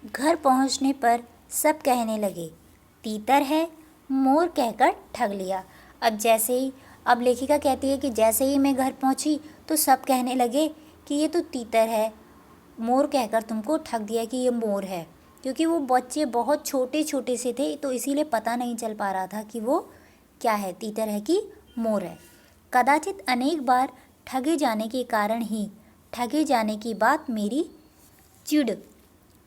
घर पहुंचने पर सब कहने लगे, तीतर है, मोर कहकर ठग लिया। अब लेखिका कहती है कि जैसे ही मैं घर पहुंची तो सब कहने लगे कि ये तो तीतर है, मोर कहकर तुमको ठग दिया कि ये मोर है। क्योंकि वो बच्चे बहुत छोटे छोटे से थे तो इसीलिए पता नहीं चल पा रहा था कि वो क्या है, तीतर है कि मोर है। कदाचित अनेक बार ठगे जाने के कारण ही ठगे जाने की बात मेरी चिढ़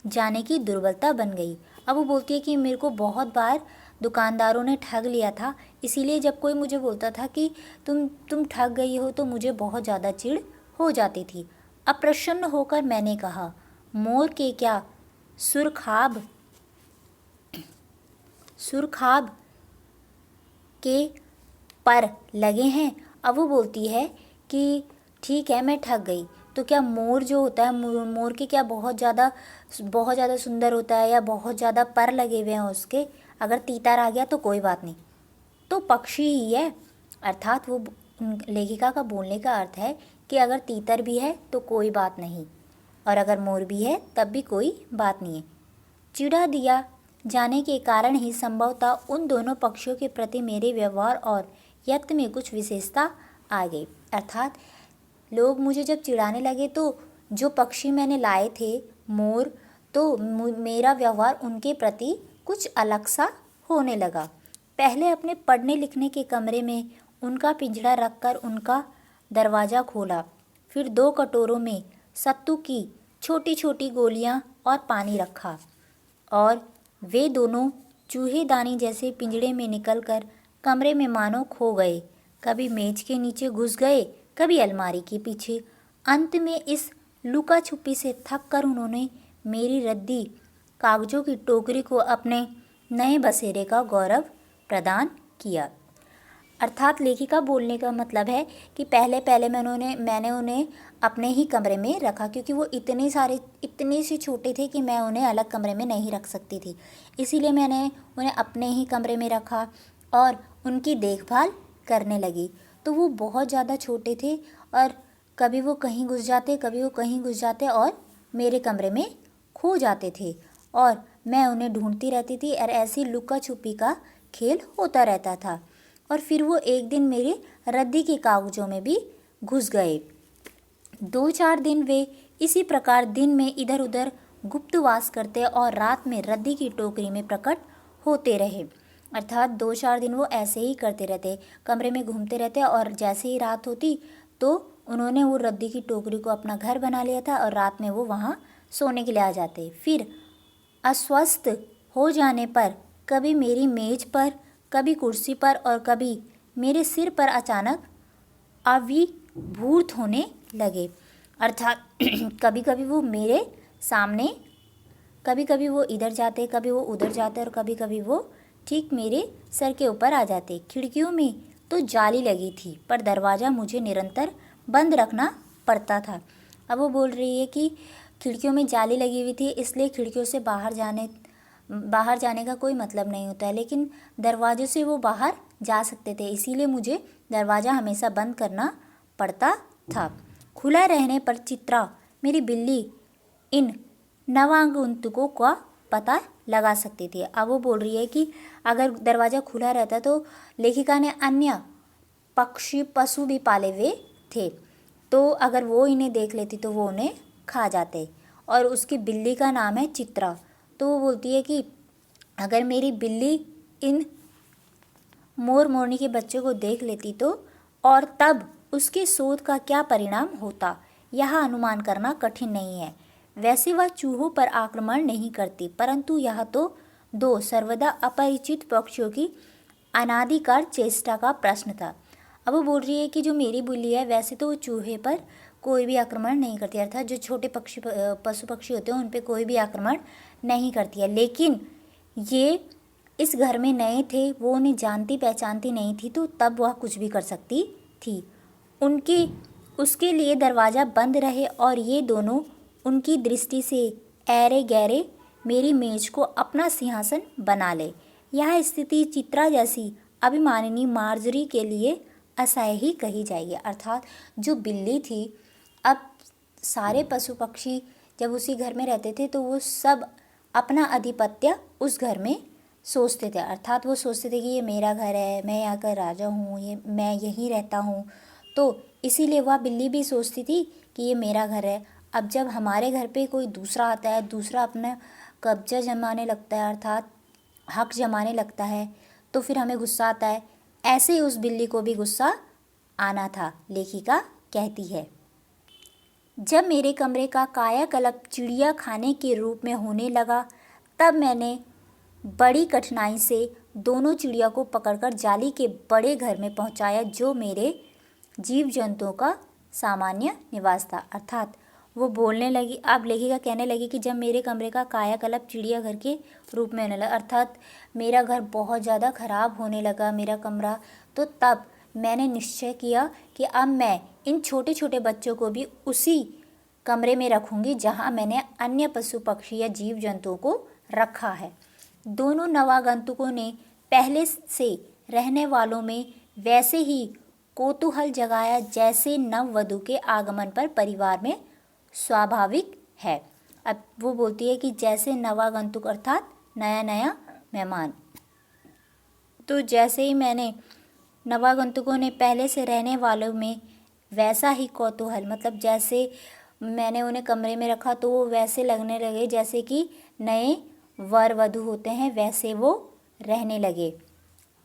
जाने की दुर्बलता बन गई। अब वो बोलती है कि मेरे को बहुत बार दुकानदारों ने ठग लिया था, इसीलिए जब कोई मुझे बोलता था कि तुम ठग गई हो तो मुझे बहुत ज़्यादा चिढ़ हो जाती थी। अप्रसन्न होकर मैंने कहा, मोर के क्या सुरखाब सुरखाब के पर लगे हैं। अब वो बोलती है कि ठीक है मैं ठग गई, तो क्या मोर जो होता है मोर के क्या बहुत ज़्यादा सुंदर होता है या बहुत ज़्यादा पर लगे हुए हैं उसके? अगर तीतर आ गया तो कोई बात नहीं, तो पक्षी ही है। अर्थात वो लेखिका का बोलने का अर्थ है कि अगर तीतर भी है तो कोई बात नहीं, और अगर मोर भी है तब भी कोई बात नहीं है। चिढ़ा दिया जाने के कारण ही संभवतः उन दोनों पक्षियों के प्रति मेरे व्यवहार और यत्न में कुछ विशेषता आ गई। अर्थात लोग मुझे जब चिढ़ाने लगे तो जो पक्षी मैंने लाए थे मोर, तो मेरा व्यवहार उनके प्रति कुछ अलग सा होने लगा। पहले अपने पढ़ने लिखने के कमरे में उनका पिंजरा रखकर उनका दरवाज़ा खोला, फिर 2 कटोरों में सत्तू की छोटी छोटी गोलियां और पानी रखा, और वे दोनों चूहेदानी जैसे पिंजड़े में निकलकर कमरे में मानो खो गए। कभी मेज के नीचे घुस गए, कभी अलमारी के पीछे। अंत में इस लुका छुपी से थक कर उन्होंने मेरी रद्दी कागजों की टोकरी को अपने नए बसेरे का गौरव प्रदान किया। अर्थात लेखिका बोलने का मतलब है कि पहले मैंने उन्हें अपने ही कमरे में रखा, क्योंकि वो इतने से छोटे थे कि मैं उन्हें अलग कमरे में नहीं रख सकती थी। इसीलिए मैंने उन्हें अपने ही कमरे में रखा और उनकी देखभाल करने लगी। तो वो बहुत ज़्यादा छोटे थे और कभी वो कहीं घुस जाते और मेरे कमरे में खो जाते थे, और मैं उन्हें ढूंढती रहती थी और ऐसी लुका छुपी का खेल होता रहता था। और फिर वो एक दिन मेरे रद्दी के कागजों में भी घुस गए। 2-4 दिन वे इसी प्रकार दिन में इधर उधर गुप्तवास करते और रात में रद्दी की टोकरी में प्रकट होते रहे। अर्थात 2-4 दिन वो ऐसे ही करते रहते, कमरे में घूमते रहते, और जैसे ही रात होती तो उन्होंने वो रद्दी की टोकरी को अपना घर बना लिया था और रात में वो वहाँ सोने के लिए आ जाते। फिर अस्वस्थ हो जाने पर कभी मेरी मेज पर, कभी कुर्सी पर और कभी मेरे सिर पर अचानक आविर्भूत होने लगे। अर्थात कभी कभी वो मेरे सामने, कभी कभी वो इधर जाते, कभी वो उधर जाते, और कभी कभी वो ठीक मेरे सर के ऊपर आ जाते। खिड़कियों में तो जाली लगी थी पर दरवाज़ा मुझे निरंतर बंद रखना पड़ता था। अब वो बोल रही है कि खिड़कियों में जाली लगी हुई थी, इसलिए खिड़कियों से बाहर जाने का कोई मतलब नहीं होता है, लेकिन दरवाजे से वो बाहर जा सकते थे, इसीलिए मुझे दरवाज़ा हमेशा बंद करना पड़ता था। खुला रहने पर चित्रा मेरी बिल्ली इन नवागंतुकों का पता लगा सकती थी। अब वो बोल रही है कि अगर दरवाज़ा खुला रहता तो लेखिका ने अन्य पक्षी पशु भी पाले हुए थे, तो अगर वो इन्हें देख लेती तो वो उन्हें खा जाते, और उसकी बिल्ली का नाम है चित्रा। तो वो बोलती है कि अगर मेरी बिल्ली इन मोर मोरनी के बच्चे को देख लेती तो, और तब उसके शोध का क्या परिणाम होता, यह अनुमान करना कठिन नहीं है। वैसे वह चूहों पर आक्रमण नहीं करती, परंतु यह तो 2 सर्वदा अपरिचित पक्षियों की अनादिकाल चेष्टा का प्रश्न था। अब वो बोल रही है कि जो मेरी बिल्ली है वैसे तो वो चूहे पर कोई भी आक्रमण नहीं करती, अर्थात जो छोटे पशु पक्षी होते हैं उन पर कोई भी आक्रमण नहीं करती है, लेकिन ये इस घर में नए थे, वो उन्हें जानती पहचानती नहीं थी, तो तब वह कुछ भी कर सकती थी। उसके लिए दरवाज़ा बंद रहे और ये दोनों उनकी दृष्टि से ऐरे गहरे मेरी मेज को अपना सिंहासन बना ले। यह स्थिति चित्रा जैसी अभिमानिनी मार्जरी के लिए असह्य ही कही जाएगी। अर्थात जो बिल्ली थी, अब सारे पशु पक्षी जब उसी घर में रहते थे तो वो सब अपना आधिपत्य उस घर में सोचते थे, अर्थात वो सोचते थे कि ये मेरा घर है, मैं यहाँ का राजा हूँ, ये मैं यहीं रहता हूँ। तो इसीलिए वह बिल्ली भी सोचती थी कि ये मेरा घर है। अब जब हमारे घर पे कोई दूसरा आता है, दूसरा अपना कब्जा जमाने लगता है, अर्थात हक जमाने लगता है, तो फिर हमें गुस्सा आता है। ऐसे ही उस बिल्ली को भी गुस्सा आना था। लेखिका कहती है, जब मेरे कमरे का कायाकल्प चिड़िया खाने के रूप में होने लगा, तब मैंने बड़ी कठिनाई से दोनों चिड़िया को पकड़कर जाली के बड़े घर में पहुंचाया, जो मेरे जीव जंतुओं का सामान्य निवास था। अर्थात वो बोलने लगी, अब लेखिका कहने लगी कि जब मेरे कमरे का कायाकल्प चिड़ियाघर के रूप में होने लगा, अर्थात मेरा घर बहुत ज़्यादा ख़राब होने लगा, मेरा कमरा, तो तब मैंने निश्चय किया कि अब मैं इन छोटे छोटे बच्चों को भी उसी कमरे में रखूँगी जहाँ मैंने अन्य पशु पक्षी या जीव जंतुओं को रखा है। दोनों नवागंतुकों ने पहले से रहने वालों में वैसे ही कौतूहल जगाया जैसे नववधू के आगमन पर परिवार में स्वाभाविक है। अब वो बोलती है कि जैसे नवागंतुक अर्थात नया नया मेहमान, तो जैसे ही मैंने नवागंतुकों ने पहले से रहने वालों में वैसा ही कौतूहल, मतलब जैसे मैंने उन्हें कमरे में रखा तो वो वैसे लगने लगे जैसे कि नए वर वधू होते हैं, वैसे वो रहने लगे।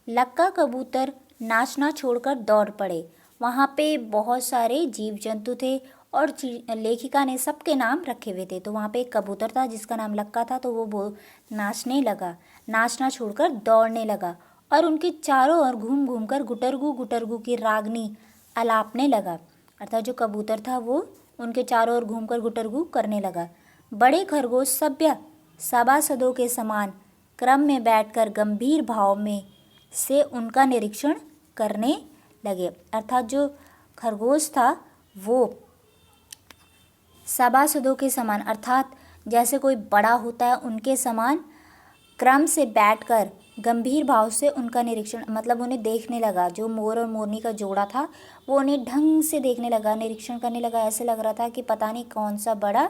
लक्का कबूतर नाचना छोड़कर दौड़ पड़े। वहाँ पे बहुत सारे जीव जंतु थे और लेखिका ने सबके नाम रखे हुए थे। तो वहाँ पे एक कबूतर था जिसका नाम लक्का था, तो वो नाचने लगा, नाचना छोड़कर दौड़ने लगा और उनके चारों ओर घूम घूम कर गुटरगू गुटरगू की रागनी अलापने लगा। अर्थात जो कबूतर था वो उनके चारों ओर घूमकर गुटरगू करने लगा। बड़े खरगोश सभ्य सभासदों के समान क्रम में बैठकर गंभीर भाव में से उनका निरीक्षण करने लगे। अर्थात जो खरगोश था वो सभासदों के समान, अर्थात जैसे कोई बड़ा होता है उनके समान क्रम से बैठकर गंभीर भाव से उनका निरीक्षण, मतलब उन्हें देखने लगा। जो मोर और मोरनी का जोड़ा था वो उन्हें ढंग से देखने लगा, निरीक्षण करने लगा। ऐसे लग रहा था कि पता नहीं कौन सा बड़ा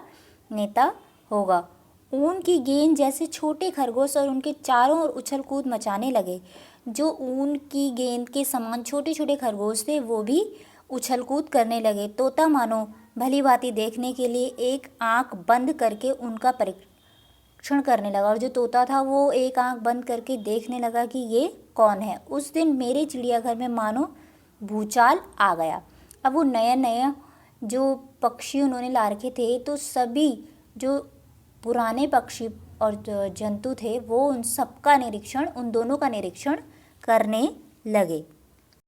नेता होगा। ऊन की गेंद जैसे छोटे खरगोश और उनके चारों ओर उछल कूद मचाने लगे। जो ऊन की गेंद के समान छोटे छोटे खरगोश थे वो भी उछल कूद करने लगे। तोता मानो भली भांति देखने के लिए एक आंख बंद करके उनका परीक्षण करने लगा, और जो तोता था वो एक आंख बंद करके देखने लगा कि ये कौन है। उस दिन मेरे चिड़ियाघर में मानो भूचाल आ गया। अब वो नया नया जो पक्षी उन्होंने ला रखे थे, तो सभी जो पुराने पक्षी और जंतु थे वो उन सबका निरीक्षण, उन दोनों का निरीक्षण करने लगे।